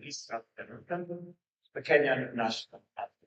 release of the Kenyan national anthem.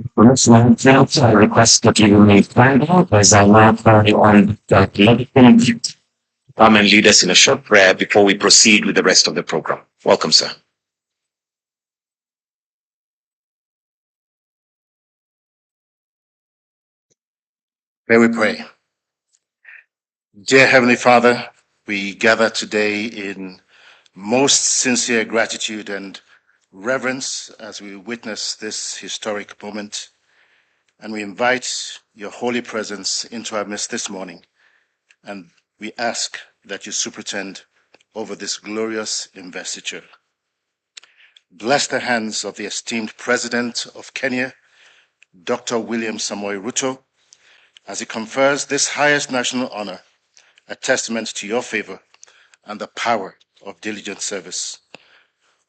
I request that you may stand up as I now carry on the come and lead us in a short prayer before we proceed with the rest of the program. Welcome, sir. May we pray. Dear Heavenly Father, we gather today in most sincere gratitude and reverence as we witness this historic moment, and we invite your holy presence into our midst this morning, and we ask that you superintend over this glorious investiture. Bless the hands of the esteemed President of Kenya, Dr. William Samoei Ruto, as he confers this highest national honor, a testament to your favor and the power of diligent service.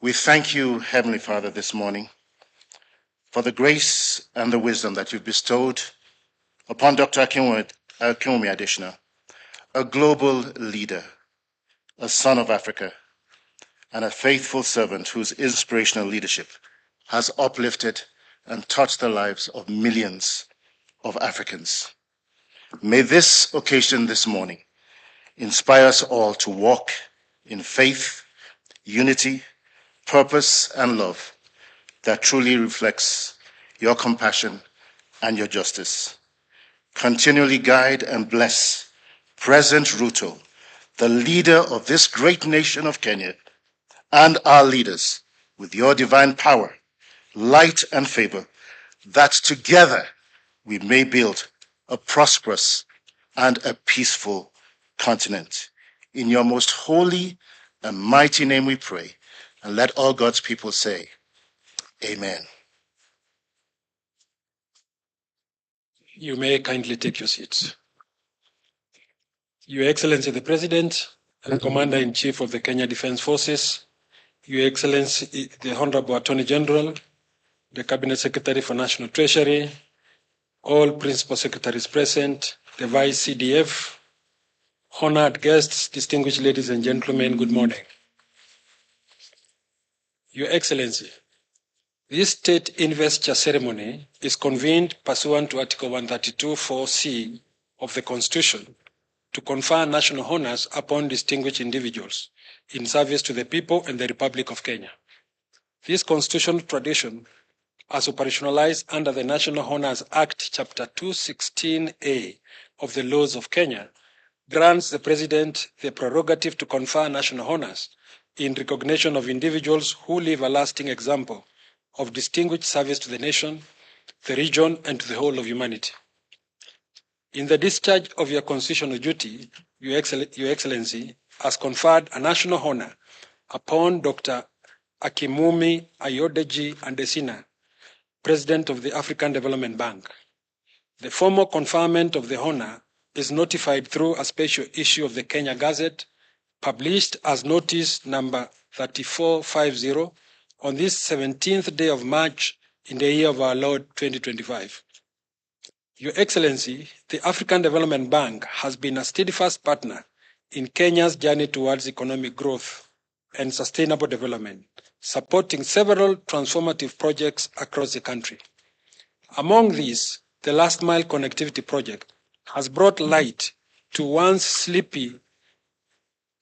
We thank you, Heavenly Father, this morning for the grace and the wisdom that you've bestowed upon Dr. Akinwumi Adesina, a global leader, a son of Africa, and a faithful servant whose inspirational leadership has uplifted and touched the lives of millions of Africans. May this occasion this morning inspire us all to walk in faith, unity, purpose, and love that truly reflects your compassion and your justice. Continually guide and bless President Ruto, the leader of this great nation of Kenya, and our leaders with your divine power, light, and favor, that together we may build a prosperous and a peaceful continent. In your most holy and mighty name we pray, and let all God's people say, Amen. You may kindly take your seats. Your Excellency the President and Commander-in-Chief of the Kenya Defense Forces, Your Excellency the Honorable Attorney General, the Cabinet Secretary for National Treasury, all Principal Secretaries present, the Vice CDF, honored guests, distinguished ladies and gentlemen, good morning. Your Excellency, this state investiture ceremony is convened pursuant to Article 132(4)(c) of the Constitution to confer national honors upon distinguished individuals in service to the people and the Republic of Kenya. This constitutional tradition, as operationalized under the National Honors Act, Chapter 216A of the Laws of Kenya, grants the President the prerogative to confer national honors in recognition of individuals who leave a lasting example of distinguished service to the nation, the region, and to the whole of humanity. In the discharge of your constitutional duty, Your Excellency has conferred a national honor upon Dr. Akinwumi Adesina, President of the African Development Bank. The formal conferment of the honor is notified through a special issue of the Kenya Gazette published as notice number 3450 on this 17th day of March in the year of our Lord 2025. Your Excellency, the African Development Bank has been a steadfast partner in Kenya's journey towards economic growth and sustainable development, supporting several transformative projects across the country. Among these, the Last Mile Connectivity Project has brought light to once sleepy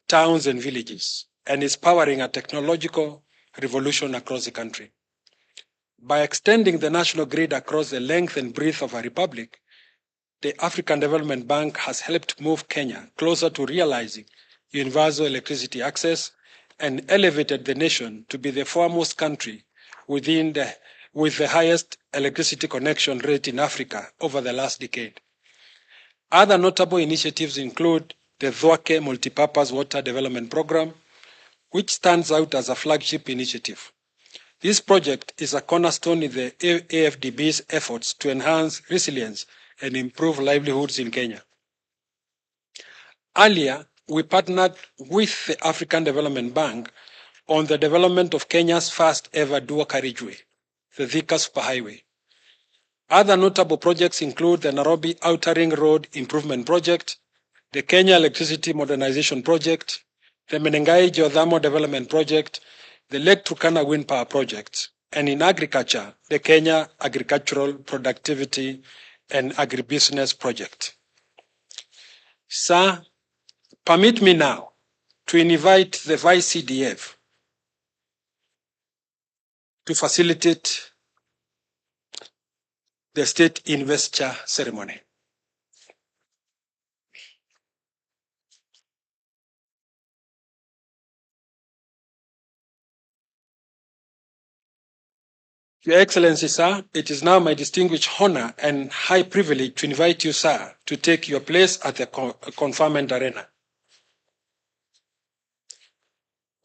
towns and villages and is powering a technological revolution across the country. By extending the national grid across the length and breadth of our republic, the African Development Bank has helped move Kenya closer to realizing universal electricity access and elevated the nation to be the foremost country with the highest electricity connection rate in Africa over the last decade. Other notable initiatives include the Thwake Multipurpose Water Development Program, which stands out as a flagship initiative. This project is a cornerstone in the AfDB's efforts to enhance resilience and improve livelihoods in Kenya. Earlier, we partnered with the African Development Bank on the development of Kenya's first ever dual carriageway, the Thika Superhighway. Other notable projects include the Nairobi Outer Ring Road Improvement Project, the Kenya Electricity Modernization Project, the Menengai Geothermal Development Project, the Lake Turkana Wind Power Project, and in agriculture, the Kenya Agricultural Productivity and Agribusiness Project. Sir, permit me now to invite the Vice CDF to facilitate the state investiture ceremony. Your Excellency, sir, it is now my distinguished honor and high privilege to invite you, sir, to take your place at the conferment arena.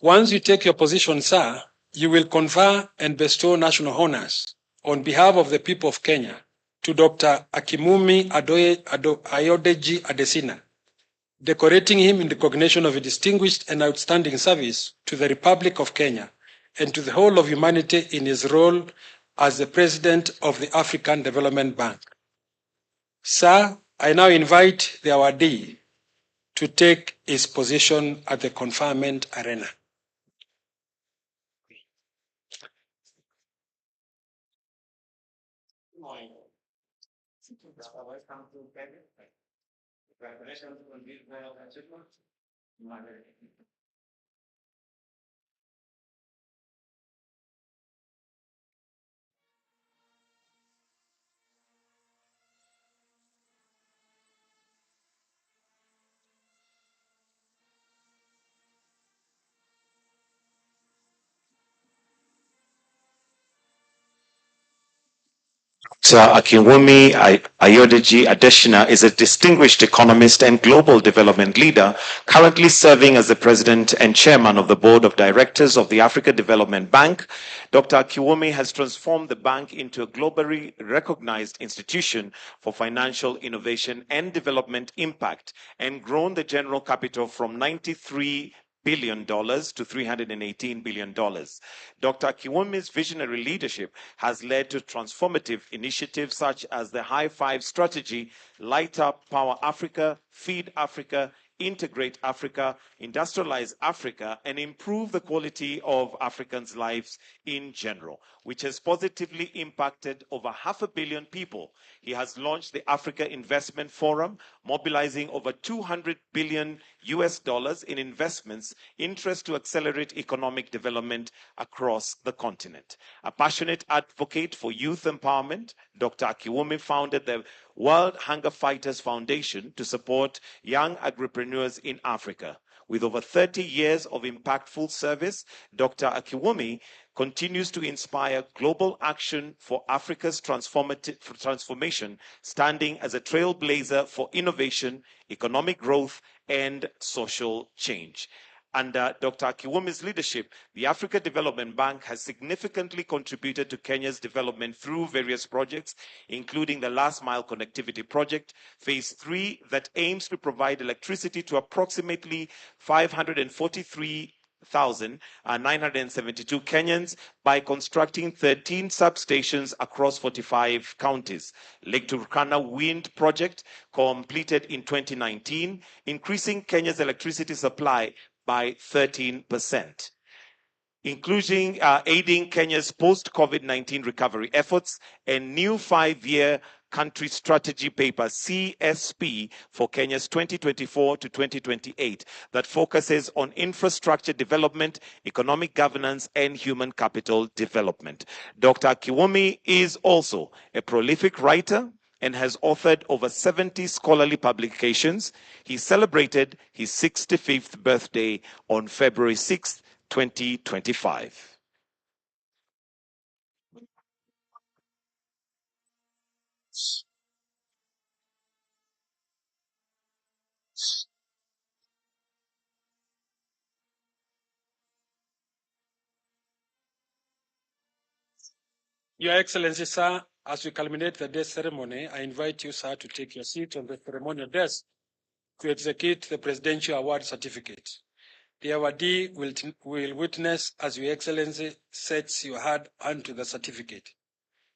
Once you take your position, sir, you will confer and bestow national honors on behalf of the people of Kenya to Dr. Akinwumi Adesina, decorating him in recognition of a distinguished and outstanding service to the Republic of Kenya and to the whole of humanity in his role as the President of the African Development Bank. Sir, I now invite the awardee to take his position at the conferment arena. Good morning. Welcome to Kenya. Congratulations on this achievement. Sir Akinwumi Adesina is a distinguished economist and global development leader, currently serving as the president and chairman of the board of directors of the Africa Development Bank. Dr. Akinwumi has transformed the bank into a globally recognized institution for financial innovation and development impact and grown the general capital from $93 billion to $318 billion. Dr. Akinwumi's visionary leadership has led to transformative initiatives such as the High Five Strategy, Light Up Power Africa, Feed Africa, Integrate Africa, Industrialize Africa, and improve the quality of Africans' lives in general, which has positively impacted over 500 million people. He has launched the Africa Investment Forum, mobilizing over $200 billion in investments, interest to accelerate economic development across the continent. A passionate advocate for youth empowerment, Dr. Akinwumi founded the World Hunger Fighters Foundation to support young agripreneurs in Africa. With over 30 years of impactful service, Dr. Akinwumi continues to inspire global action for Africa's transformation, standing as a trailblazer for innovation, economic growth, and social change. Under Dr. Akinwumi's leadership, the Africa Development Bank has significantly contributed to Kenya's development through various projects, including the Last Mile Connectivity Project, Phase 3, that aims to provide electricity to approximately 543,972 Kenyans by constructing 13 substations across 45 counties. Lake Turkana Wind Project, completed in 2019, increasing Kenya's electricity supply by 13%, including aiding Kenya's post-COVID-19 recovery efforts and new 5-year country strategy paper, CSP, for Kenya's 2024 to 2028 that focuses on infrastructure development, economic governance, and human capital development. Dr. Akinwumi is also a prolific writer and has authored over 70 scholarly publications. He celebrated his 65th birthday on February 6, 2025. Your Excellency, sir, as we culminate the day ceremony, I invite you, sir, to take your seat on the ceremonial desk to execute the Presidential Award Certificate. The awardee will witness as Your Excellency sets your hand onto the certificate.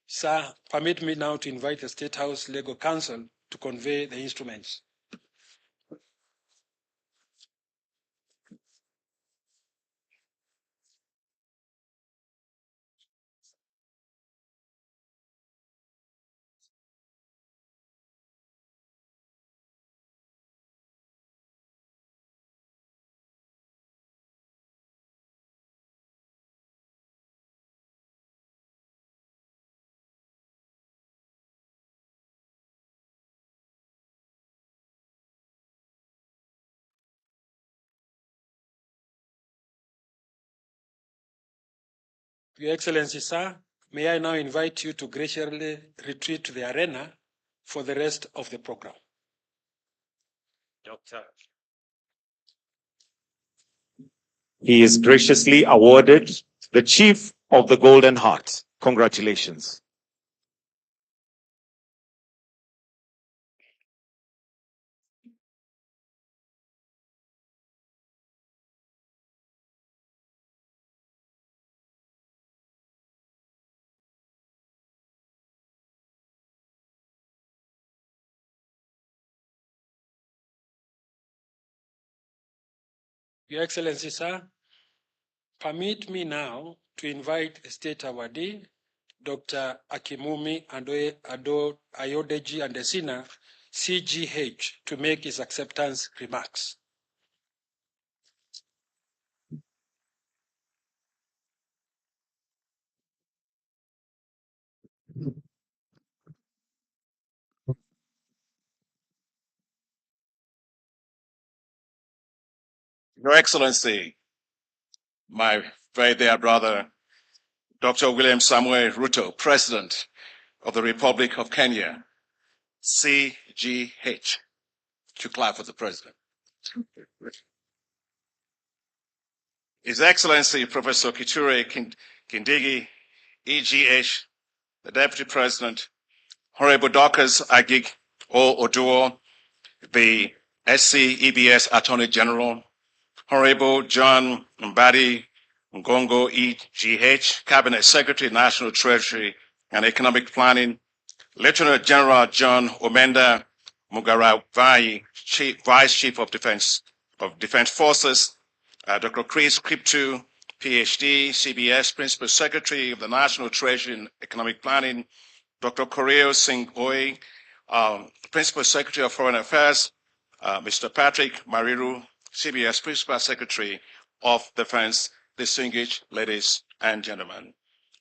Sir, permit me now to invite the State House Legal Counsel to convey the instruments. Your Excellency, sir, may I now invite you to graciously retreat to the arena for the rest of the program. Dr. He is graciously awarded the Chief of the Golden Heart. Congratulations. Your Excellency, sir, permit me now to invite State Awardee, Dr. Akinwumi Adesina, CGH, to make his acceptance remarks. Your Excellency, my very dear brother, Dr. William Samuel Ruto, President of the Republic of Kenya, CGH. To clap for the President. His Excellency, Professor Kithure Kindiki, EGH, the Deputy President, Honorable Dorcas Agig O. Oduor, the SC-EBS Attorney General, Honorable John Mbadi Ngongo EGH, Cabinet Secretary, National Treasury and Economic Planning, Lieutenant General John Omenda Mugaravai, Vice Chief of Defense Forces, Dr. Chris Kriptu, PhD, CBS Principal Secretary of the National Treasury and Economic Planning, Dr. Koreo Singh Oi, Principal Secretary of Foreign Affairs, Mr. Patrick Mariru, CBS Principal Secretary of Defense, distinguished ladies and gentlemen.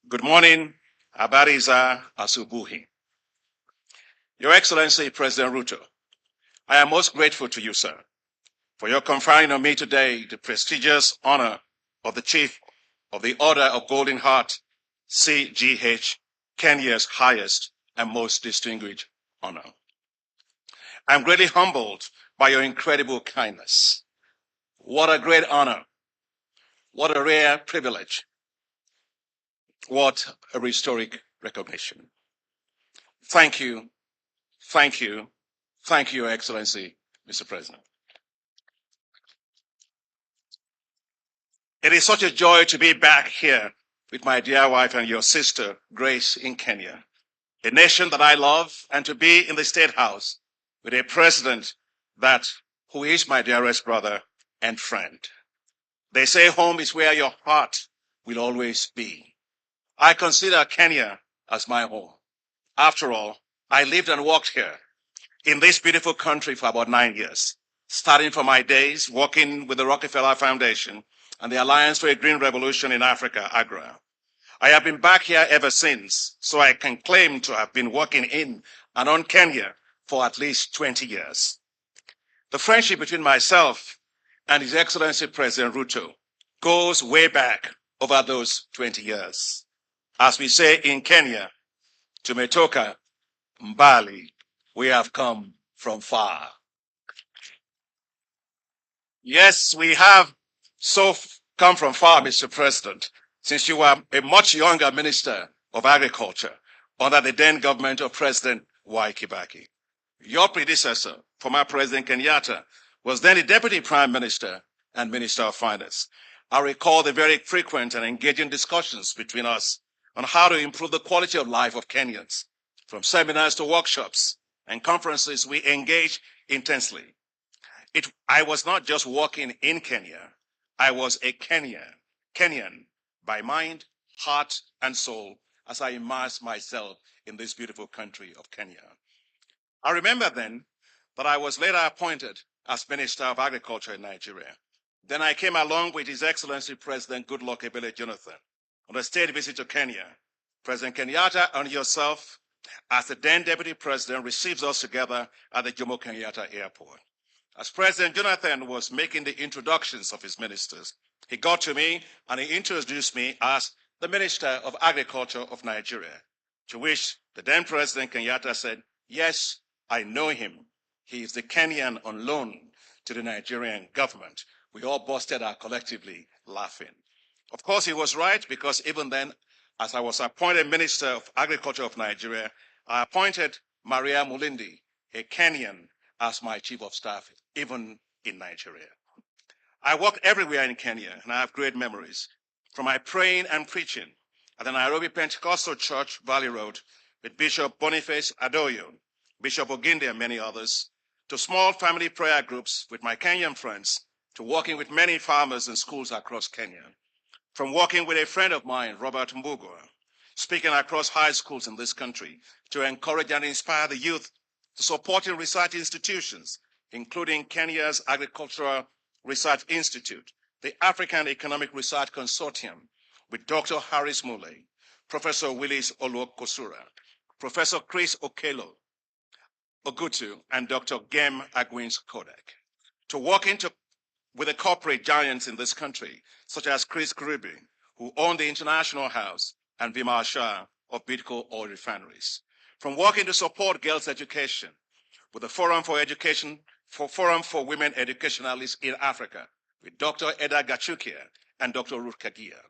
Good morning, habari za asubuhi. Your Excellency, President Ruto, I am most grateful to you, sir, for your conferring on me today the prestigious honor of the Chief of the Order of Golden Heart, CGH, Kenya's highest and most distinguished honor. I'm greatly humbled by your incredible kindness. What a great honor What a rare privilege. What a historic recognition. Thank you, thank you, thank you, Your Excellency, Mr. President. It is such a joy to be back here with my dear wife and your sister, Grace, in Kenya, a nation that I love, and to be in the State House with a president who is my dearest brother and friend. They say home is where your heart will always be. I consider Kenya as my home. After all, I lived and worked here in this beautiful country for about 9 years, starting from my days working with the Rockefeller Foundation and the Alliance for a Green Revolution in Africa, AGRA. I have been back here ever since, so I can claim to have been working in and on Kenya for at least 20 years. The friendship between myself and His Excellency President Ruto goes way back over those 20 years. As we say in Kenya, tumetoka mbali, we have come from far. Yes, we have come from far, Mr. President, since you were a much younger Minister of Agriculture under the then government of President Y. Kibaki. Your predecessor, former President Kenyatta, was then the Deputy Prime Minister and Minister of Finance. I recall the very frequent and engaging discussions between us on how to improve the quality of life of Kenyans. From seminars to workshops and conferences, we engaged intensely. I was not just working in Kenya, I was a Kenyan by mind, heart, and soul as I immersed myself in this beautiful country of Kenya. I remember then that I was later appointed as Minister of Agriculture in Nigeria. Then I came along with His Excellency President Goodluck Ebele Jonathan on a state visit to Kenya. President Kenyatta and yourself, as the then Deputy President, receives us together at the Jomo Kenyatta Airport. As President Jonathan was making the introductions of his ministers, he got to me and he introduced me as the Minister of Agriculture of Nigeria, to which the then President Kenyatta said, "Yes, I know him. He is the Kenyan on loan to the Nigerian government." We all busted out collectively laughing. Of course, he was right, because even then, as I was appointed Minister of Agriculture of Nigeria, I appointed Maria Mulindi, a Kenyan, as my Chief of Staff, even in Nigeria. I worked everywhere in Kenya, and I have great memories. From my praying and preaching at the Nairobi Pentecostal Church, Valley Road, with Bishop Boniface Adoyo, Bishop Oginde, and many others, to small family prayer groups with my Kenyan friends, to working with many farmers and schools across Kenya. From working with a friend of mine, Robert Mbugua, speaking across high schools in this country to encourage and inspire the youth, to supporting research institutions, including Kenya's Agricultural Research Institute, the African Economic Research Consortium, with Dr. Harris Muley, Professor Willis Oluokosura, Professor Chris Okelo Ogutu, and Dr. Gem Agwins Kodak, to working with the corporate giants in this country, such as Chris Karibi, who owned the International House, and Vimal Shah of Bidco Oil Refineries. From working to support girls' education with the Forum for Women Educationalists in Africa, with Dr. Eda Gachukia and Dr. Ruth Kagia,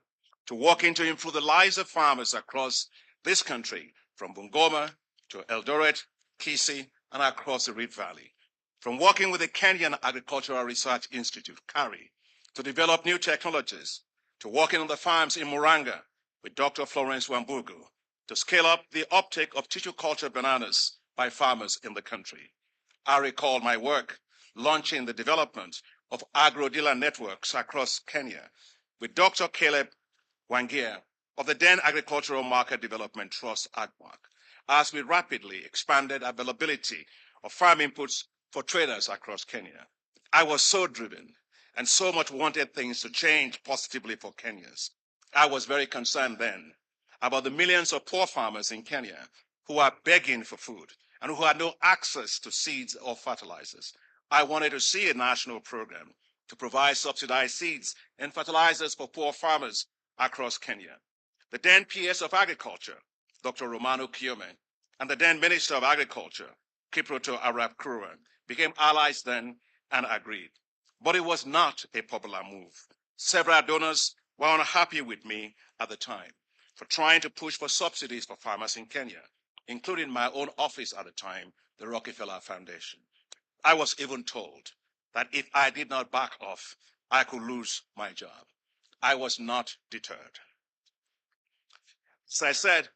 to working to improve the lives of farmers across this country, from Bungoma to Eldoret, Kisii, and across the Rift Valley. From working with the Kenyan Agricultural Research Institute, KARI, to develop new technologies, to working on the farms in Muranga with Dr. Florence Wambugu, to scale up the uptake of tissue culture bananas by farmers in the country. I recall my work launching the development of agro-dealer networks across Kenya with Dr. Caleb Wangia of the then Agricultural Market Development Trust, AGMAC, as we rapidly expanded availability of farm inputs for traders across Kenya. I was so driven and so much wanted things to change positively for Kenyans. I was very concerned then about the millions of poor farmers in Kenya who are begging for food and who had no access to seeds or fertilizers. I wanted to see a national program to provide subsidized seeds and fertilizers for poor farmers across Kenya. The then PS of Agriculture, Dr. Romano Kiome, and the then Minister of Agriculture, Kiproto Arap Kruan, became allies then and agreed. But it was not a popular move. Several donors were unhappy with me at the time for trying to push for subsidies for farmers in Kenya, including my own office at the time, the Rockefeller Foundation. I was even told that if I did not back off, I could lose my job. I was not deterred. As I said,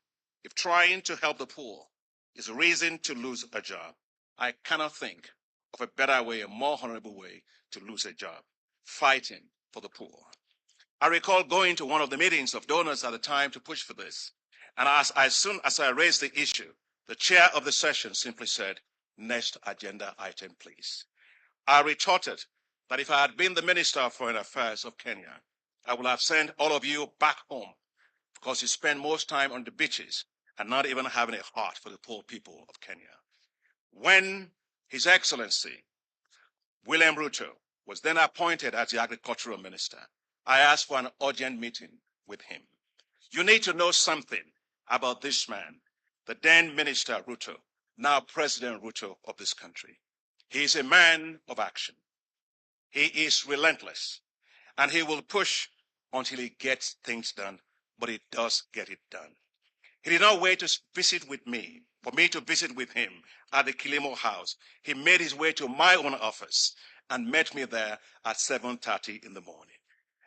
if trying to help the poor is a reason to lose a job, I cannot think of a better way, a more honorable way to lose a job, fighting for the poor. I recall going to one of the meetings of donors at the time to push for this. And as soon as I raised the issue, the chair of the session simply said, "Next agenda item, please." I retorted that if I had been the Minister of Foreign Affairs of Kenya, I would have sent all of you back home because you spend most time on the beaches and not even having a heart for the poor people of Kenya. When His Excellency William Ruto was then appointed as the Agricultural Minister, I asked for an urgent meeting with him. You need to know something about this man, the then Minister Ruto, now President Ruto of this country. He is a man of action. He is relentless, and he will push until he gets things done, but he does get it done. He did not wait to visit with me, for me to visit with him at the Kilimo House. He made his way to my own office and met me there at 7:30 in the morning.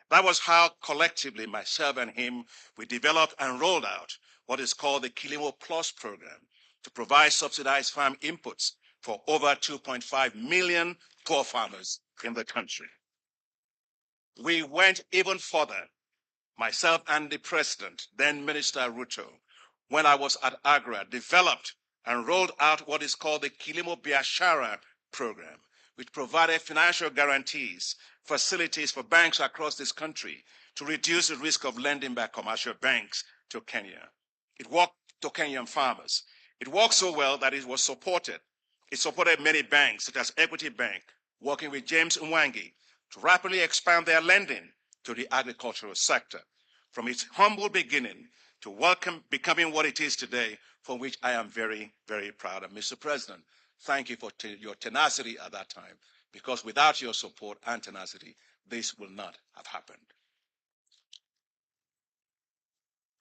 That was how collectively myself and him, we developed and rolled out what is called the Kilimo Plus program to provide subsidized farm inputs for over 2.5 million poor farmers in the country. We went even further, myself and the president, then Minister Ruto, when I was at Agra, developed and rolled out what is called the Kilimo Biashara program, which provided financial guarantees, facilities for banks across this country to reduce the risk of lending by commercial banks to Kenya. It worked to Kenyan farmers. It worked so well that it was supported. It supported many banks, such as Equity Bank, working with James Mwangi to rapidly expand their lending to the agricultural sector. From its humble beginning to becoming what it is today, for which I am very, very proud of. Mr. President, thank you for your tenacity at that time, because without your support and tenacity, this will not have happened.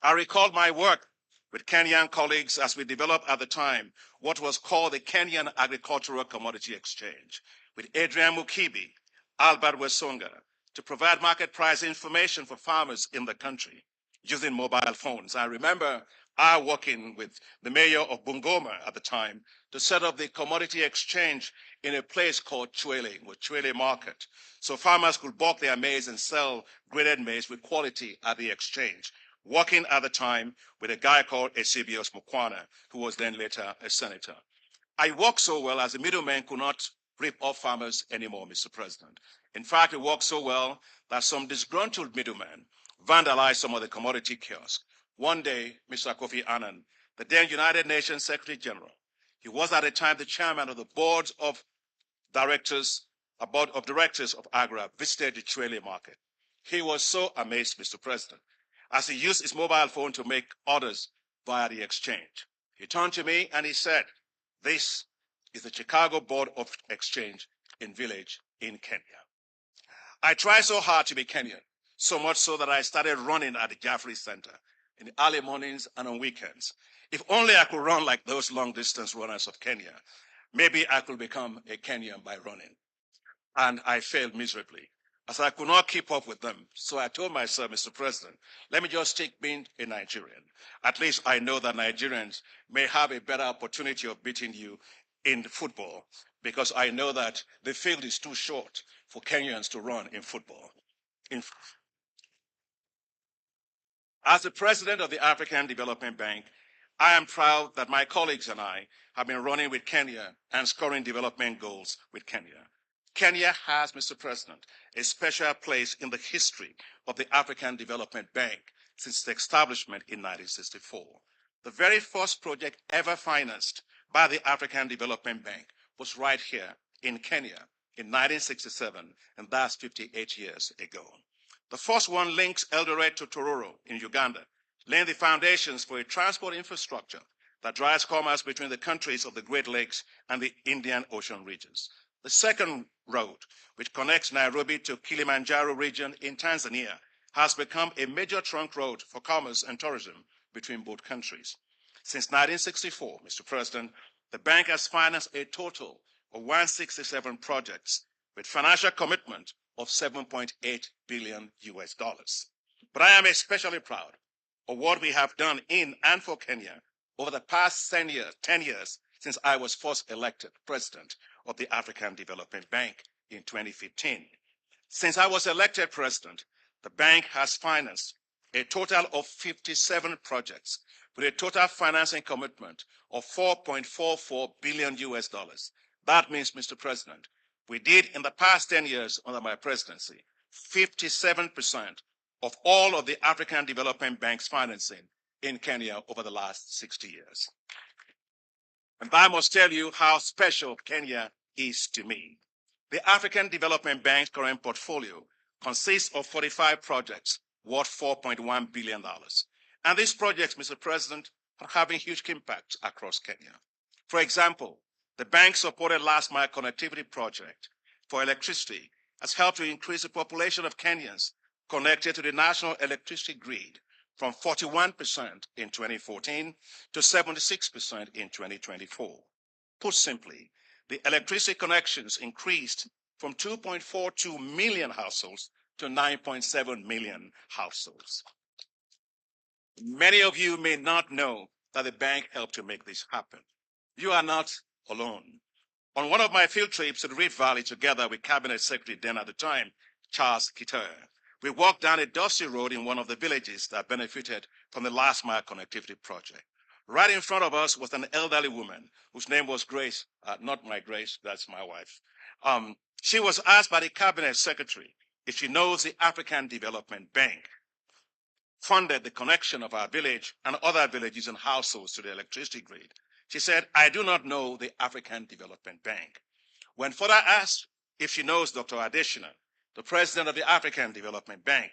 I recall my work with Kenyan colleagues as we developed at the time what was called the Kenyan Agricultural Commodity Exchange, with Adrian Mukibi, Albert Wesonga, to provide market price information for farmers in the country using mobile phones. I remember I working with the mayor of Bungoma at the time to set up the commodity exchange in a place called Chwele Market, so farmers could bulk their maize and sell graded maize with quality at the exchange, working at the time with a guy called Eusebius Mukwana, who was then later a senator. I worked so well as the middlemen could not rip off farmers anymore, Mr. President. In fact, it worked so well that some disgruntled middlemen vandalized some of the commodity kiosks. One day, Mr. Kofi Annan, the then United Nations Secretary General, he was at the time the chairman of the board of directors of Agra, visited the Chwele Market. He was so amazed, Mr. President, as he used his mobile phone to make orders via the exchange. He turned to me and he said, "This is the Chicago Board of Exchange in Village in Kenya." I tried so hard to be Kenyan, so much so that I started running at the Jaffrey Center in the early mornings and on weekends. If only I could run like those long-distance runners of Kenya, maybe I could become a Kenyan by running. And I failed miserably, as I could not keep up with them. So I told myself, Mr. President, let me just stick being a Nigerian. At least I know that Nigerians may have a better opportunity of beating you in football, because I know that the field is too short for Kenyans to run in football. As the president of the African Development Bank, I am proud that my colleagues and I have been running with Kenya and scoring development goals with Kenya. Kenya has, Mr. President, a special place in the history of the African Development Bank since its establishment in 1964. The very first project ever financed by the African Development Bank was right here in Kenya in 1967, and that's 58 years ago. The first one links Eldoret to Tororo in Uganda, laying the foundations for a transport infrastructure that drives commerce between the countries of the Great Lakes and the Indian Ocean regions. The second road, which connects Nairobi to Kilimanjaro region in Tanzania, has become a major trunk road for commerce and tourism between both countries. Since 1964, Mr. President, the bank has financed a total of 167 projects with financial commitment of 7.8 billion US dollars. But I am especially proud of what we have done in and for Kenya over the past 10 years since I was first elected president of the African Development Bank in 2015. Since I was elected president, the bank has financed a total of 57 projects with a total financing commitment of 4.44 billion US dollars. That means, Mr. President, we did in the past 10 years under my presidency, 57% of all of the African Development Bank's financing in Kenya over the last 60 years. And I must tell you how special Kenya is to me. The African Development Bank's current portfolio consists of 45 projects worth $4.1 billion. And these projects, Mr. President, are having huge impacts across Kenya. For example, the bank supported last mile connectivity project for electricity has helped to increase the population of Kenyans connected to the national electricity grid from 41% in 2014 to 76% in 2024. Put simply, the electricity connections increased from 2.42 million households to 9.7 million households. Many of you may not know that the bank helped to make this happen. You are not alone. On one of my field trips to the Rift Valley together with Cabinet Secretary then at the time, Charles Kitter, we walked down a dusty road in one of the villages that benefited from the last mile connectivity project. Right in front of us was an elderly woman whose name was Grace, not my Grace, that's my wife. She was asked by the Cabinet Secretary if she knows the African Development Bank funded the connection of our village and other villages and households to the electricity grid. She said, I do not know the African Development Bank. When further asked if she knows Dr. Adesina, the president of the African Development Bank,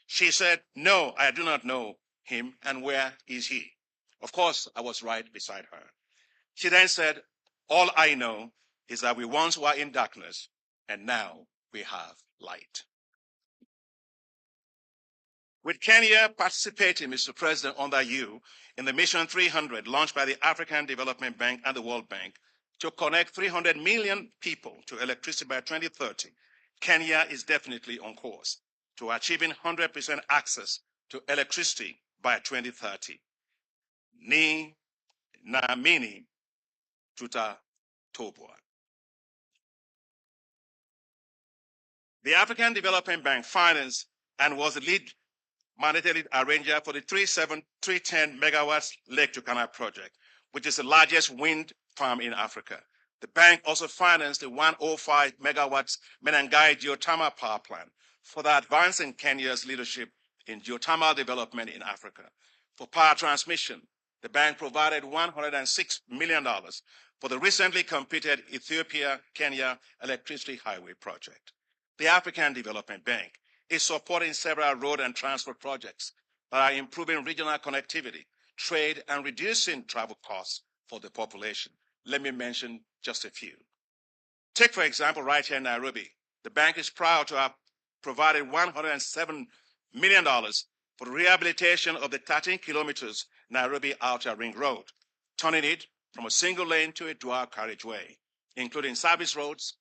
she said, no, I do not know him, and where is he? Of course, I was right beside her. She then said, all I know is that we once were in darkness, and now we have light. With Kenya participating, Mr. President, under you in the Mission 300 launched by the African Development Bank and the World Bank to connect 300 million people to electricity by 2030, Kenya is definitely on course to achieving 100% access to electricity by 2030. Ni naamini tutatoboa. The African Development Bank financed and was the lead mandatory arranger for the 310 megawatts Lake Turkana project, which is the largest wind farm in Africa. The bank also financed the 105 megawatts Menengai geothermal power plant for the advancing Kenya's leadership in geothermal development in Africa. For power transmission, the bank provided $106 million for the recently completed Ethiopia-Kenya electricity highway project. The African Development Bank is supporting several road and transport projects that are improving regional connectivity, trade, and reducing travel costs for the population. Let me mention just a few. Take, for example, right here in Nairobi, the bank is proud to have provided $107 million for the rehabilitation of the 13 kilometers Nairobi Outer Ring Road, turning it from a single lane to a dual carriageway, including service roads,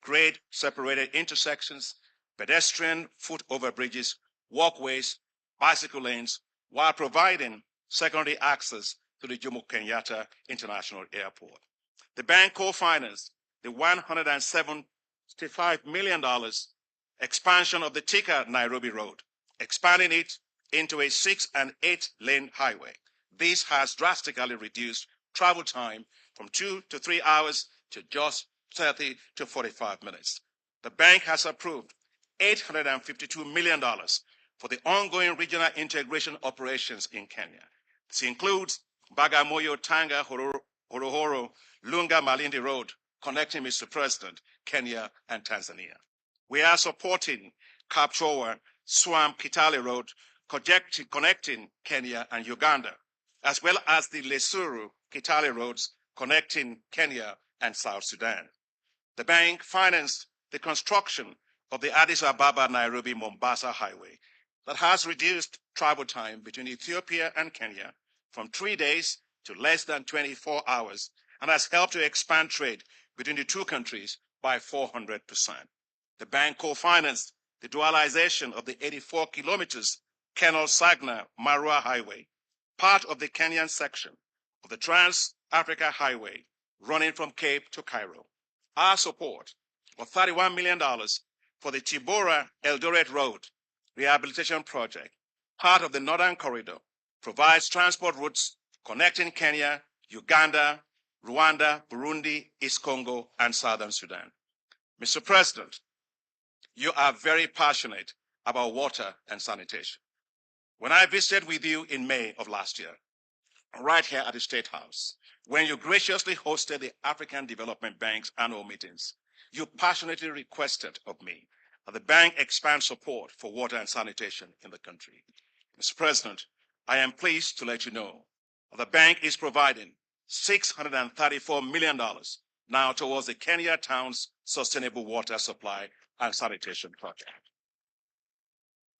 grade separated intersections, pedestrian foot overbridges, walkways, bicycle lanes, while providing secondary access to the Jomo Kenyatta International Airport. The bank co-financed the $175 million expansion of the Thika Nairobi Road, expanding it into a 6- and 8-lane highway. This has drastically reduced travel time from 2 to 3 hours to just 30 to 45 minutes. The bank has approved $852 million for the ongoing regional integration operations in Kenya. This includes Bagamoyo, Tanga, Horohoro, Lunga, Malindi Road, connecting, Mr. President, Kenya and Tanzania. We are supporting Kapchowa, Swamp, Kitale Road, connecting Kenya and Uganda, as well as the Lesuru, Kitale roads, connecting Kenya and South Sudan. The bank financed the construction of the Addis Ababa-Nairobi-Mombasa highway that has reduced travel time between Ethiopia and Kenya from 3 days to less than 24 hours and has helped to expand trade between the two countries by 400%. The bank co-financed the dualization of the 84 kilometers Kenol-Sagna-Marua highway, part of the Kenyan section of the Trans-Africa Highway running from Cape to Cairo. Our support of $31 million for the Tibora-Eldoret Road rehabilitation project, part of the Northern Corridor, provides transport routes connecting Kenya, Uganda, Rwanda, Burundi, East Congo, and Southern Sudan. Mr. President, you are very passionate about water and sanitation. When I visited with you in May of last year, right here at the State House, when you graciously hosted the African Development Bank's annual meetings, you passionately requested of me that the bank expand support for water and sanitation in the country. Mr. President, I am pleased to let you know that the bank is providing $634 million now towards the Kenya Town's Sustainable Water Supply and Sanitation Project.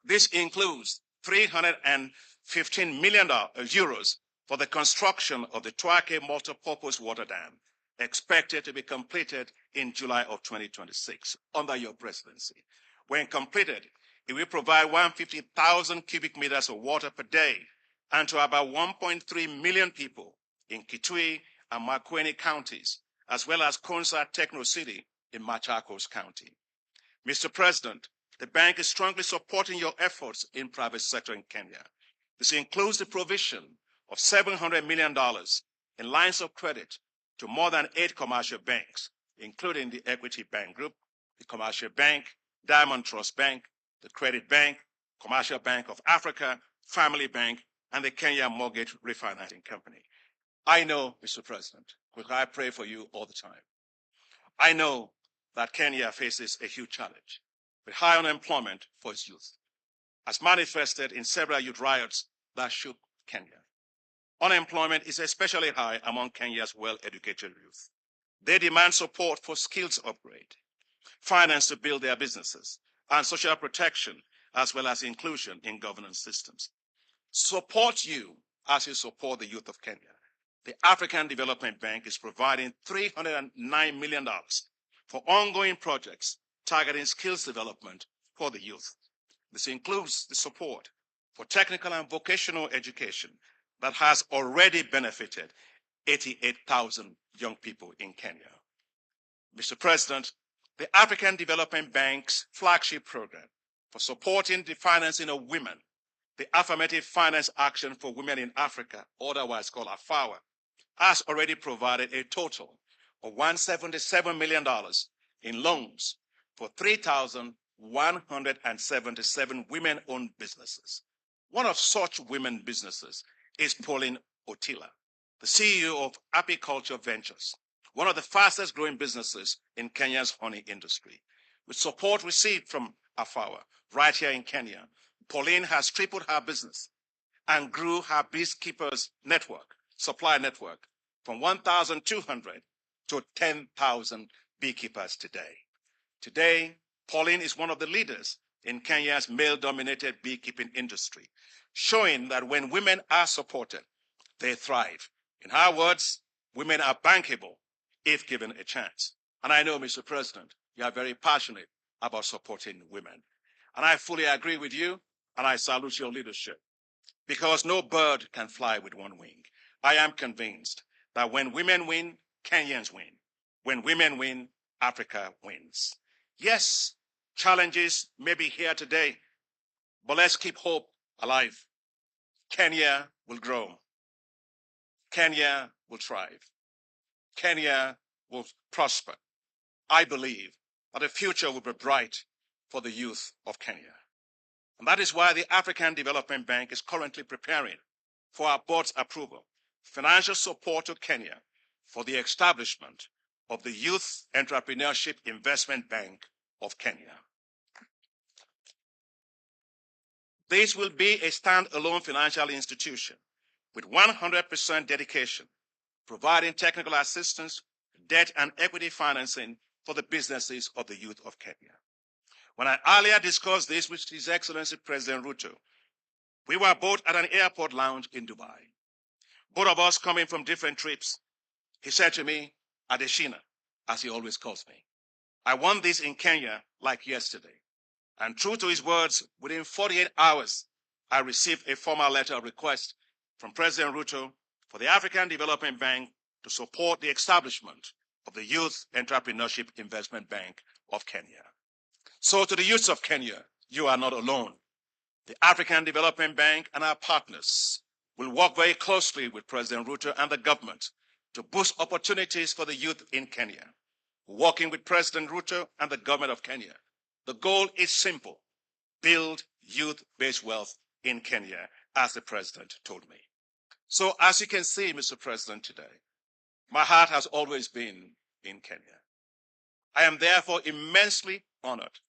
This includes 315 million euros for the construction of the Twake multipurpose water dam, expected to be completed in July of 2026 under your presidency. When completed, it will provide 150,000 cubic meters of water per day and to about 1.3 million people in Kitui and Makueni counties, as well as Konsa Techno City in Machakos County. Mr. President, the bank is strongly supporting your efforts in private sector in Kenya. This includes the provision of $700 million in lines of credit to more than 8 commercial banks, including the Equity Bank Group, the Commercial Bank, Diamond Trust Bank, the Credit Bank, Commercial Bank of Africa, Family Bank, and the Kenya Mortgage Refinancing Company. I know, Mr. President, because I pray for you all the time. I know that Kenya faces a huge challenge with high unemployment for its youth, as manifested in several youth riots that shook Kenya. Unemployment is especially high among Kenya's well-educated youth. They demand support for skills upgrade, finance to build their businesses, and social protection, as well as inclusion in governance systems. Support you as you support the youth of Kenya. The African Development Bank is providing $309 million for ongoing projects targeting skills development for the youth. This includes the support for technical and vocational education that has already benefited 88,000 young people in Kenya. Mr. President, the African Development Bank's flagship program for supporting the financing of women, the Affirmative Finance Action for Women in Africa, otherwise called AFAWA, has already provided a total of $177 million in loans for 3,177 women-owned businesses. One of such women businesses is Pauline Otila, the CEO of Apiculture Ventures, one of the fastest growing businesses in Kenya's honey industry. With support received from AFAWA right here in Kenya, Pauline has tripled her business and grew her beekeepers network, supply network, from 1,200 to 10,000 beekeepers today. Today, Pauline is one of the leaders in Kenya's male-dominated beekeeping industry, showing that when women are supported, they thrive. In her words, women are bankable if given a chance. And I know, Mr. President, you are very passionate about supporting women. And I fully agree with you, and I salute your leadership, because no bird can fly with one wing. I am convinced that when women win, Kenyans win. When women win, Africa wins. Yes, challenges may be here today, but let's keep hope alive. Kenya will grow. Kenya will thrive. Kenya will prosper. I believe that the future will be bright for the youth of Kenya. And that is why the African Development Bank is currently preparing for our board's approval financial support to Kenya for the establishment of the Youth Entrepreneurship Investment Bank of Kenya. This will be a standalone financial institution with 100% dedication, providing technical assistance, debt and equity financing for the businesses of the youth of Kenya. When I earlier discussed this with His Excellency President Ruto, we were both at an airport lounge in Dubai. Both of us coming from different trips. He said to me, Adesina, as he always calls me, I want this in Kenya like yesterday. And true to his words, within 48 hours, I received a formal letter of request from President Ruto for the African Development Bank to support the establishment of the Youth Entrepreneurship Investment Bank of Kenya. So to the youths of Kenya, you are not alone. The African Development Bank and our partners will work very closely with President Ruto and the government to boost opportunities for the youth in Kenya. Working with President Ruto and the government of Kenya, the goal is simple: build youth-based wealth in Kenya, as the president told me. So as you can see, Mr. President, today, my heart has always been in Kenya. I am therefore immensely honored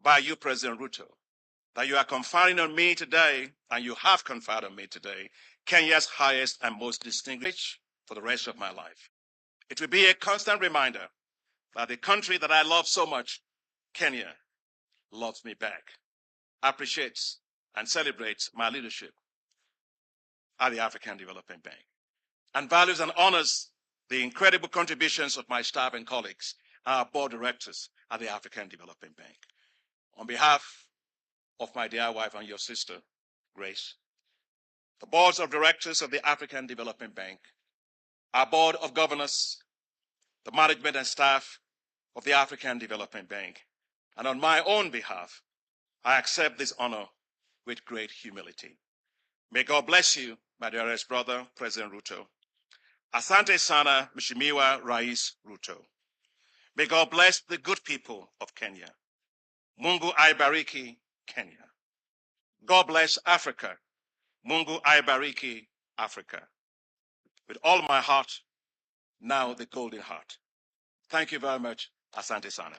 by you, President Ruto, that you are conferring on me today, and you have conferred on me today, Kenya's highest and most distinguished for the rest of my life. It will be a constant reminder that the country that I love so much, Kenya, loves me back, appreciates and celebrates my leadership at the African Development Bank, and values and honors the incredible contributions of my staff and colleagues, our board directors at the African Development Bank. On behalf of my dear wife and your sister, Grace, the boards of directors of the African Development Bank, our board of governors, the management and staff of the African Development Bank, and on my own behalf, I accept this honor with great humility. May God bless you, my dearest brother, President Ruto. Asante sana, Mheshimiwa Rais Ruto. May God bless the good people of Kenya. Mungu aibariki Kenya. God bless Africa. Mungu aibariki Africa. With all my heart, now the golden heart. Thank you very much. Asante sana.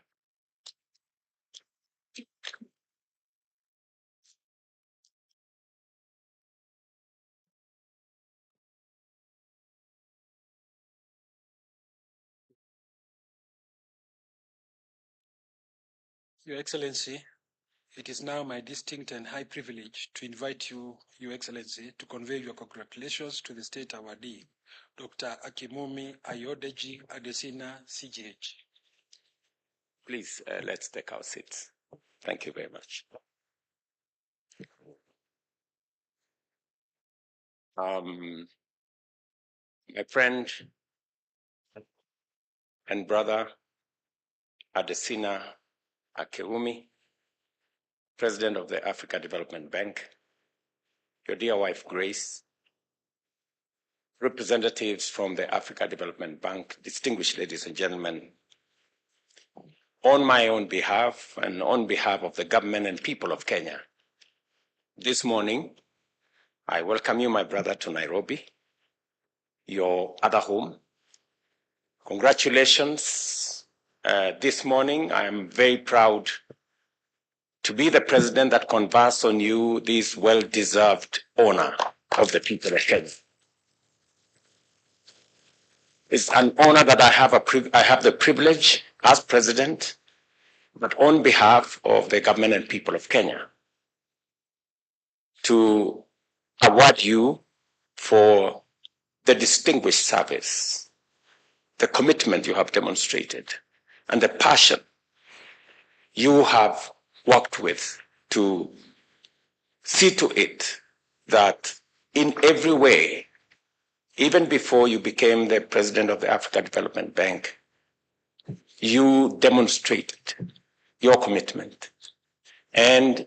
Your Excellency, it is now my distinct and high privilege to invite you, Your Excellency, to convey your congratulations to the State Awardee, Dr. Akinwumi Adesina, CGH. Please, let's take our seats. Thank you very much. My friend and brother, Adesina Akinwumi, President of the Africa Development Bank, your dear wife, Grace, representatives from the Africa Development Bank, distinguished ladies and gentlemen, on my own behalf and on behalf of the government and people of Kenya, this morning, I welcome you, my brother, to Nairobi, your other home. Congratulations. This morning, I am very proud to be the president that confers on you this well-deserved honor of the people of Kenya. It's an honor that I have the privilege as president, but on behalf of the government and people of Kenya, to award you for the distinguished service, the commitment you have demonstrated, and the passion you have worked with to see to it that in every way, even before you became the president of the Africa Development Bank, you demonstrated your commitment and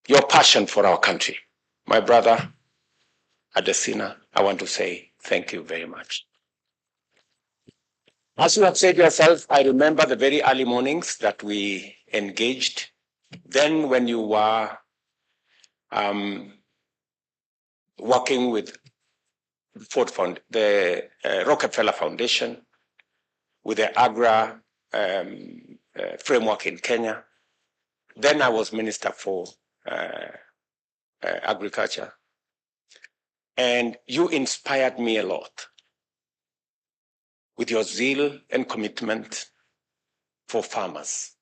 your passion for our country. My brother, Adesina, I want to say thank you very much. As you have said yourself, I remember the very early mornings that we engaged. Then when you were working with the Rockefeller Foundation, with the AGRA framework in Kenya. Then I was Minister for Agriculture. And you inspired me a lot. with your zeal and commitment for farmers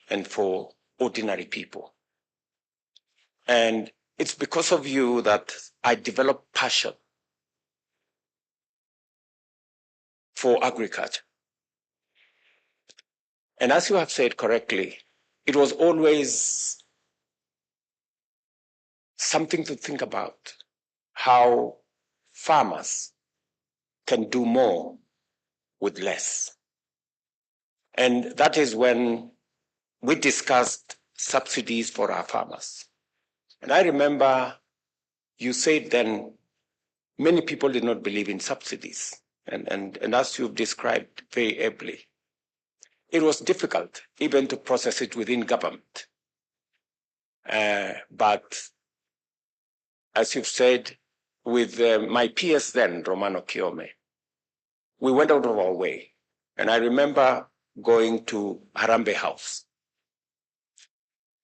and for ordinary people. And it's because of you that I developed passion for agriculture. And as you have said correctly, it was always something to think about, how farmers can do more with less. And that is when we discussed subsidies for our farmers. And I remember you said then many people did not believe in subsidies. And as you've described very ably, it was difficult even to process it within government. But as you've said, with my peers then, Romano Kiome, we went out of our way. And I remember going to Harambee House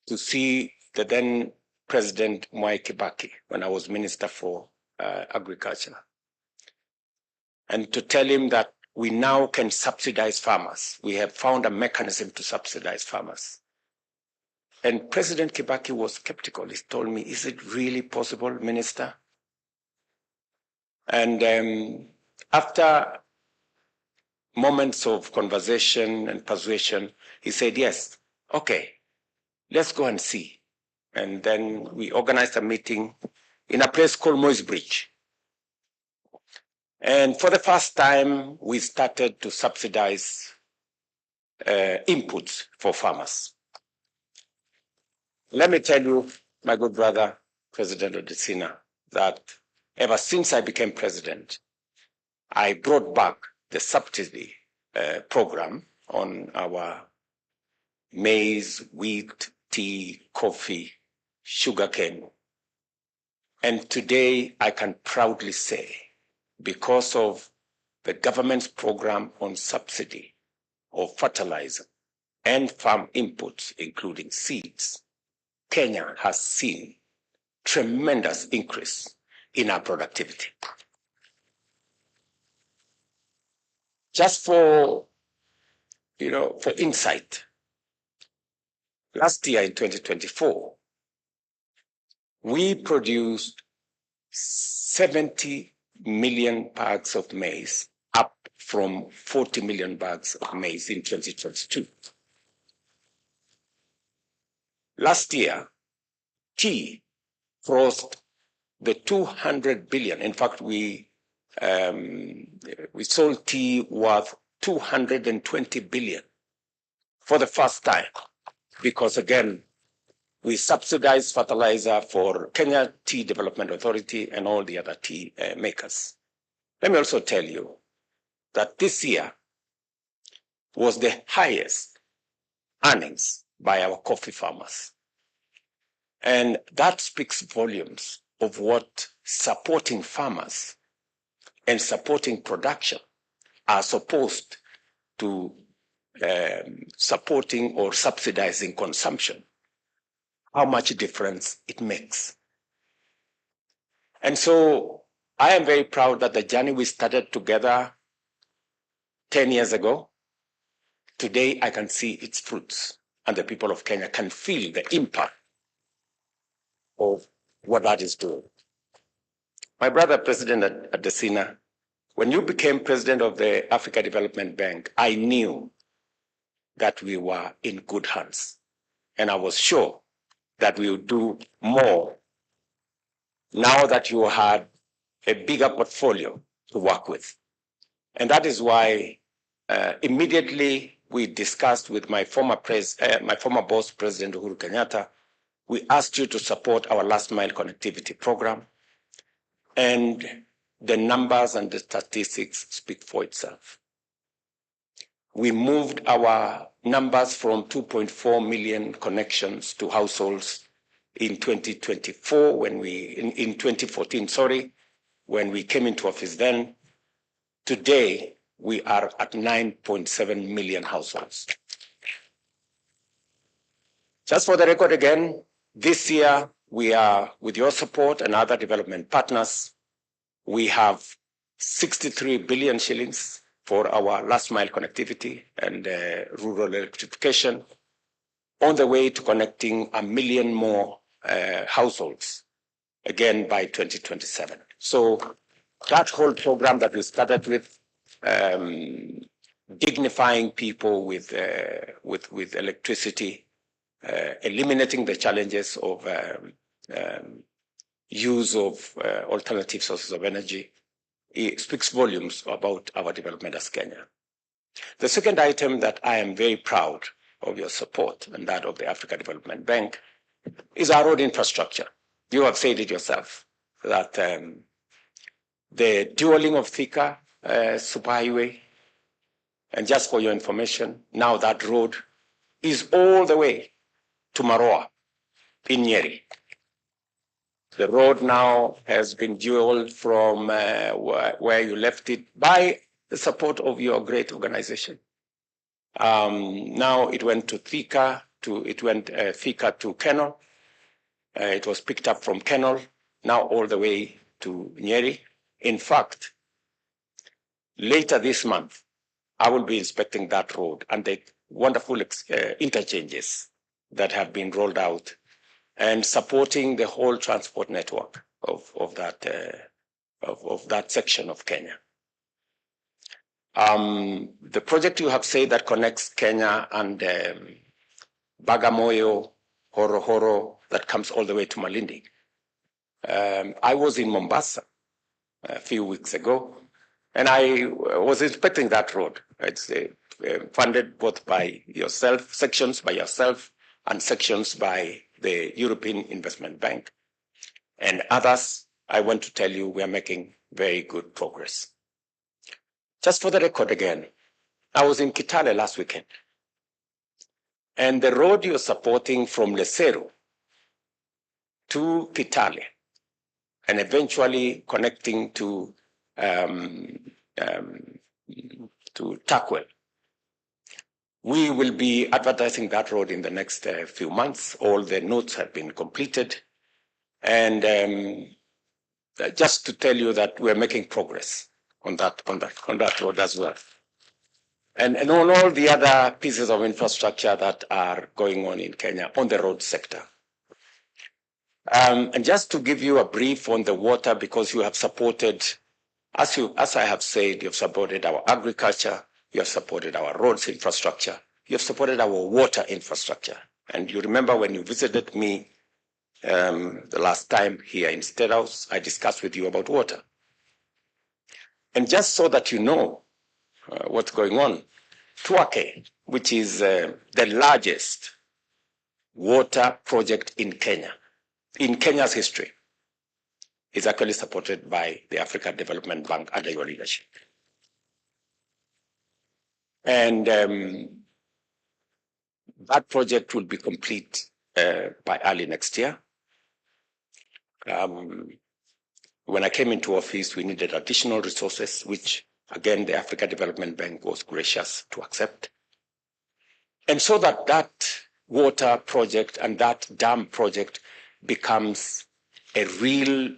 to see the then President Mwai Kibaki when I was Minister for Agriculture, and to tell him that we now can subsidize farmers. We have found a mechanism to subsidize farmers. And President Kibaki was skeptical. He told me, is it really possible, Minister? And after moments of conversation and persuasion, he said, yes, okay, let's go and see. And then we organized a meeting in a place called Moy's Bridge. And for the first time, we started to subsidize inputs for farmers. Let me tell you, my good brother, President Adesina, that ever since I became president, I brought back the subsidy program on our maize, wheat, tea, coffee, sugarcane. And today I can proudly say, because of the government's program on subsidy of fertilizer and farm inputs, including seeds, Kenya has seen tremendous increase in our productivity. Just for insight, last year in 2024, we produced 70 million bags of maize, up from 40 million bags of maize in 2022. Last year, tea crossed the 200 billion. In fact, we sold tea worth 220 billion for the first time, because again, we subsidize fertilizer for Kenya Tea Development Authority and all the other tea makers. Let me also tell you that this year was the highest earnings by our coffee farmers. And that speaks volumes of what supporting farmers and supporting production are supposed to supporting or subsidizing consumption, how much difference it makes. And so I am very proud that the journey we started together 10 years ago, today I can see its fruits, and the people of Kenya can feel the impact of what that is doing. My brother, President Adesina, when you became president of the Africa Development Bank, I knew that we were in good hands. And I was sure that we would do more now that you had a bigger portfolio to work with. And that is why immediately we discussed with my former boss, President Uhuru Kenyatta. We asked you to support our last mile connectivity program. And the numbers and the statistics speak for itself. We moved our numbers from 2.4 million connections to households in 2024 in 2014, when we came into office then. Today, we are at 9.7 million households. Just for the record again, this year, we are, with your support and other development partners, we have 63 billion shillings for our last mile connectivity and rural electrification, on the way to connecting 1 million more households, again by 2027. So that whole program that we started with, dignifying people with electricity, eliminating the challenges of use of alternative sources of energy, it speaks volumes about our development as Kenya. The second item that I am very proud of your support and that of the Africa Development Bank is our road infrastructure. You have said it yourself that the dualing of Thika superhighway, and just for your information, now that road is all the way to Maroa in Nyeri. The road now has been dualed from where you left it by the support of your great organization. Now it went to Thika, Thika to Kenol. It was picked up from Kenol, now all the way to Nyeri. In fact, later this month, I will be inspecting that road and the wonderful interchanges that have been rolled out and supporting the whole transport network of that section of Kenya. The project you have said that connects Kenya and Bagamoyo, Horohoro, that comes all the way to Malindi. I was in Mombasa a few weeks ago, and I was inspecting that road. It's funded both by yourself, sections by yourself, and sections by the European Investment Bank. And others, I want to tell you, we are making very good progress. Just for the record again, I was in Kitale last weekend, and the road you're supporting from Lesero to Kitale, and eventually connecting to Takwel. We will be advertising that road in the next few months. All the notes have been completed. And just to tell you that we're making progress on that road as well. And on all the other pieces of infrastructure that are going on in Kenya on the road sector. And just to give you a brief on the water, because you have supported, as I have said, you've supported our agriculture, you have supported our roads infrastructure, you have supported our water infrastructure. And you remember when you visited me the last time here in State House, I discussed with you about water. And just so that you know what's going on, Tuake, which is the largest water project in Kenya's history, is actually supported by the Africa Development Bank under your leadership. And that project will be complete by early next year. When I came into office, we needed additional resources, which again, the Africa Development Bank was gracious to accept. And so that water project and that dam project becomes a real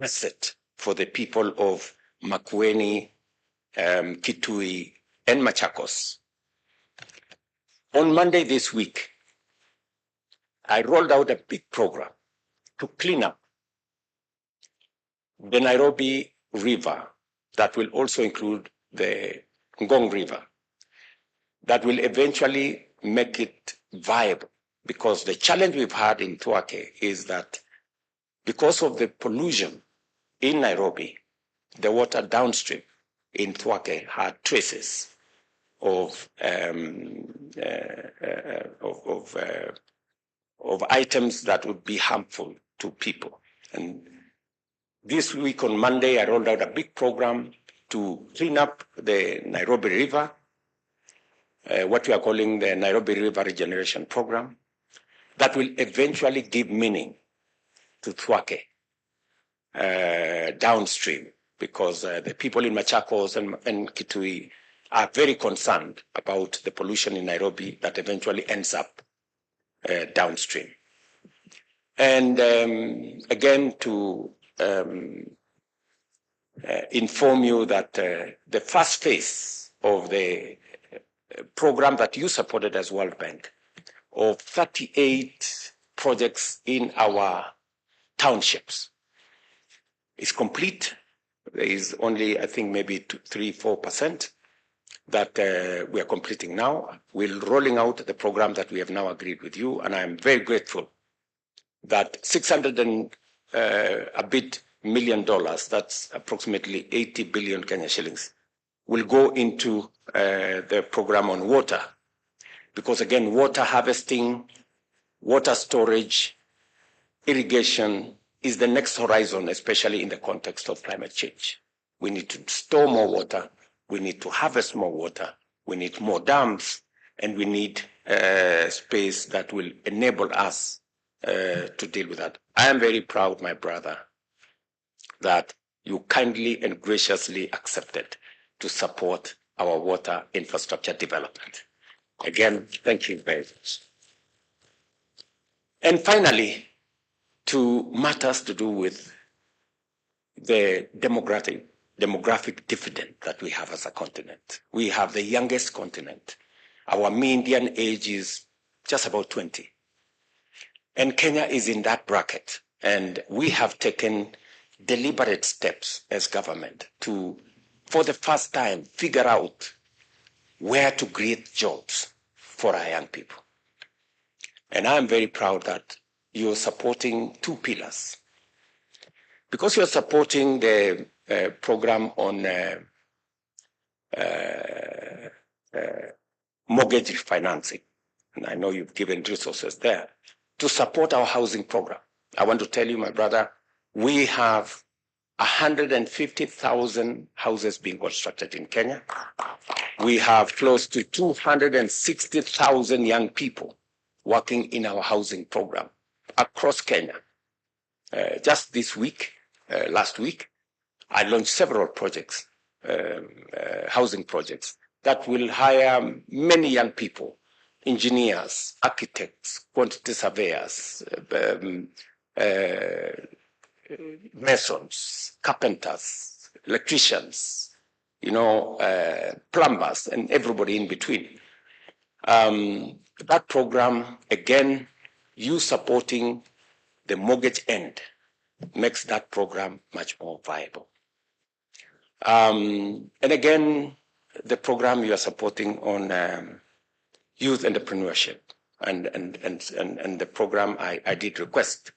asset for the people of Makueni, Kitui, and Machakos. On Monday this week, I rolled out a big program to clean up the Nairobi River that will also include the Ngong River, that will eventually make it viable. Because the challenge we've had in Tuake is that because of the pollution in Nairobi, the water downstream in Tuake had traces of items that would be harmful to people. And this week on Monday, I rolled out a big program to clean up the Nairobi River, what we are calling the Nairobi River Regeneration Program, that will eventually give meaning to Tuake downstream, because the people in Machakos and Kitui are very concerned about the pollution in Nairobi that eventually ends up downstream. And again, to inform you that the first phase of the program that you supported as World Bank of 38 projects in our townships. It's complete. There is only, I think, maybe 3-4% that we are completing now. We're rolling out the program that we have now agreed with you, and I'm very grateful that 600 and a bit $1 million, that's approximately 80 billion Kenya shillings, will go into the program on water. Because again, water harvesting, water storage, irrigation is the next horizon, especially in the context of climate change. We need to store more water, we need to harvest more water, we need more dams, and we need space that will enable us to deal with that. I am very proud, my brother, that you kindly and graciously accepted to support our water infrastructure development. Again, thank you very much. And finally, to matters to do with the demographic dividend that we have as a continent. We have the youngest continent. Our median age is just about 20. And Kenya is in that bracket. And we have taken deliberate steps as government to, for the first time, figure out where to create jobs for our young people. And I'm very proud that you're supporting two pillars. Because you're supporting the program on mortgage refinancing, and I know you've given resources there, to support our housing program. I want to tell you, my brother, we have 150,000 houses being constructed in Kenya. We have close to 260,000 young people working in our housing program across Kenya. Just this week, last week, I launched several projects, housing projects, that will hire many young people, engineers, architects, quantity surveyors, masons, carpenters, electricians, plumbers, and everybody in between. That program, again, you supporting the mortgage end makes that program much more viable. And again, the program you are supporting on youth entrepreneurship and the program I did request.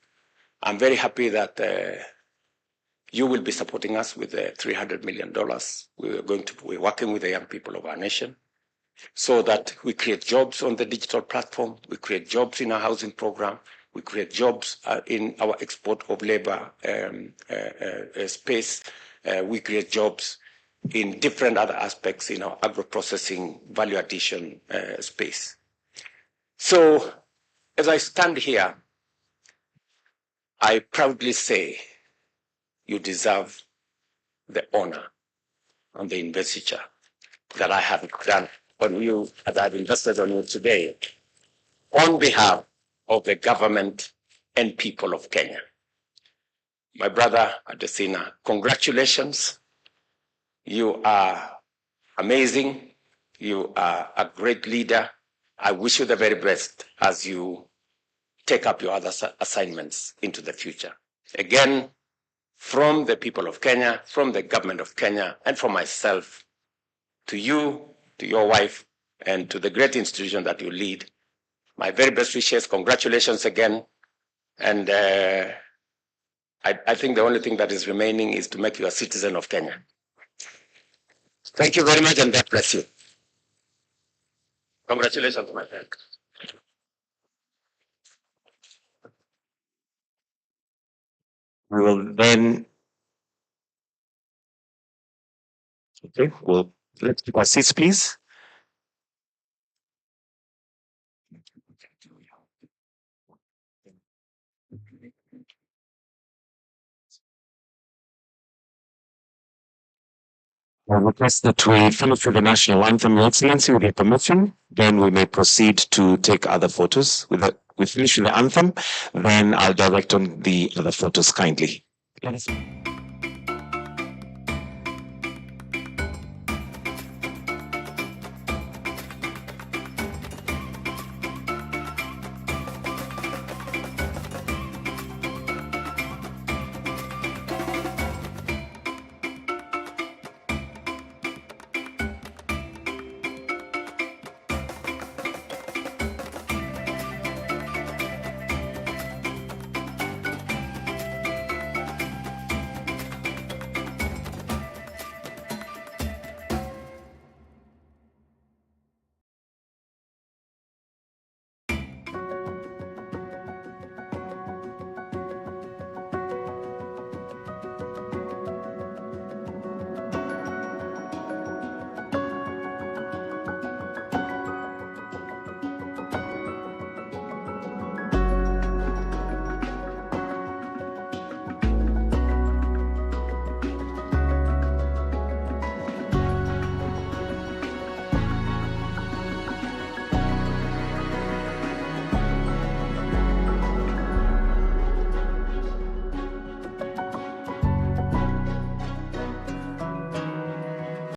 I'm very happy that you will be supporting us with $300 million. We're working with the young people of our nation so that we create jobs on the digital platform, we create jobs in our housing program, we create jobs in our export of labor space, we create jobs in different other aspects in our agro-processing value addition space. So as I stand here, I proudly say you deserve the honor and the investiture that I have done on you, that I've invested on you today, on behalf of the government and people of Kenya. My brother Adesina, congratulations. You are amazing. You are a great leader. I wish you the very best as you take up your other assignments into the future. Again, from the people of Kenya, from the government of Kenya, and from myself, to you, to your wife, and to the great institution that you lead, my very best wishes. Congratulations again. And I think the only thing that is remaining is to make you a citizen of Kenya. Thank you very much, and God bless you. Congratulations, my friend. We will then, okay, well, let's keep our seats, please. I request that we finish with the national anthem, Your Excellency, with your permission. Then we may proceed to take other photos. We finish with the anthem, then I'll direct on the other photos kindly. Let us